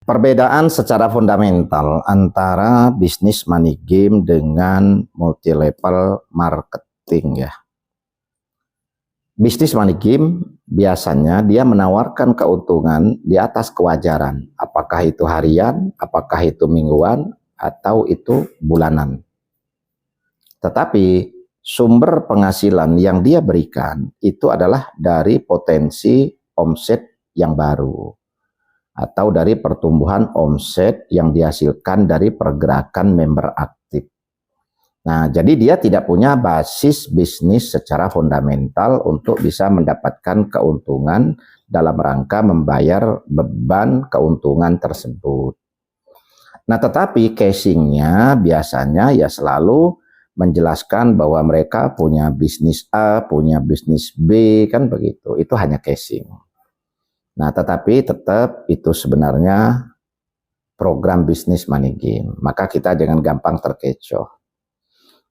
Perbedaan secara fundamental antara bisnis money game dengan multi level marketing ya. Bisnis money game biasanya dia menawarkan keuntungan di atas kewajaran. Apakah itu harian, apakah itu mingguan, atau itu bulanan. Tetapi sumber penghasilan yang dia berikan itu adalah dari potensi omset yang baru, atau dari pertumbuhan omset yang dihasilkan dari pergerakan member aktif. Nah, jadi dia tidak punya basis bisnis secara fundamental untuk bisa mendapatkan keuntungan dalam rangka membayar beban keuntungan tersebut. Nah, tetapi casingnya biasanya ya selalu menjelaskan bahwa mereka punya bisnis A, punya bisnis B, kan begitu. Itu hanya casing. Nah, tetapi tetap itu sebenarnya program bisnis money game. Maka kita jangan gampang terkecoh.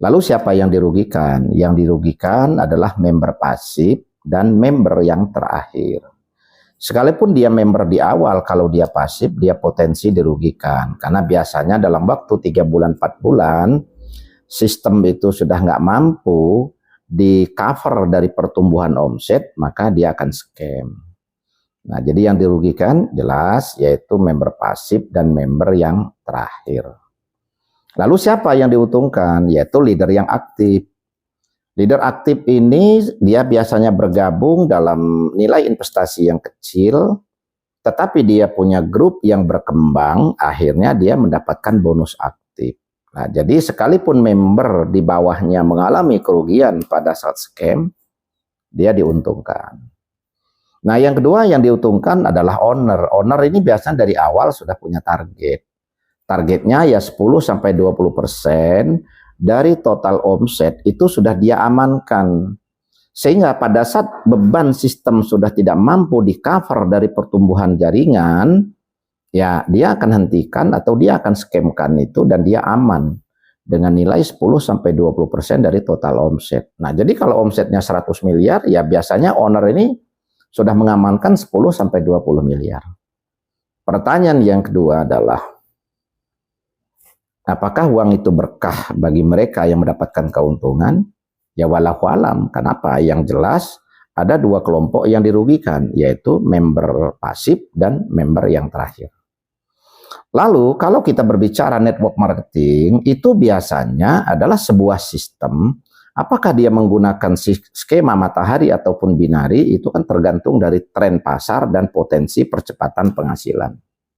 Lalu siapa yang dirugikan? Yang dirugikan adalah member pasif dan member yang terakhir. Sekalipun dia member di awal, kalau dia pasif, dia potensi dirugikan. Karena biasanya dalam waktu 3 bulan, 4 bulan, sistem itu sudah nggak mampu di cover dari pertumbuhan omset, maka dia akan scam. Nah, jadi yang dirugikan jelas yaitu member pasif dan member yang terakhir. Lalu siapa yang diuntungkan? Yaitu leader yang aktif. Leader aktif ini dia biasanya bergabung dalam nilai investasi yang kecil, tetapi dia punya grup yang berkembang, akhirnya dia mendapatkan bonus aktif. Nah, jadi sekalipun member di bawahnya mengalami kerugian pada saat scam, dia diuntungkan. Nah, yang kedua yang diuntungkan adalah owner. Owner ini biasanya dari awal sudah punya target. Targetnya ya 10-20% dari total omset itu sudah dia amankan. Sehingga pada saat beban sistem sudah tidak mampu di-cover dari pertumbuhan jaringan, ya dia akan hentikan atau dia akan scamkan itu dan dia aman dengan nilai 10-20% dari total omset. Nah, jadi kalau omsetnya 100 miliar, ya biasanya owner ini sudah mengamankan 10-20 miliar. Pertanyaan yang kedua adalah, apakah uang itu berkah bagi mereka yang mendapatkan keuntungan? Ya walau alam. Kenapa? Yang jelas ada dua kelompok yang dirugikan, yaitu member pasif dan member yang terakhir. Lalu kalau kita berbicara network marketing, itu biasanya adalah sebuah sistem. Apakah dia menggunakan skema matahari ataupun binari, itu kan tergantung dari tren pasar dan potensi percepatan penghasilan.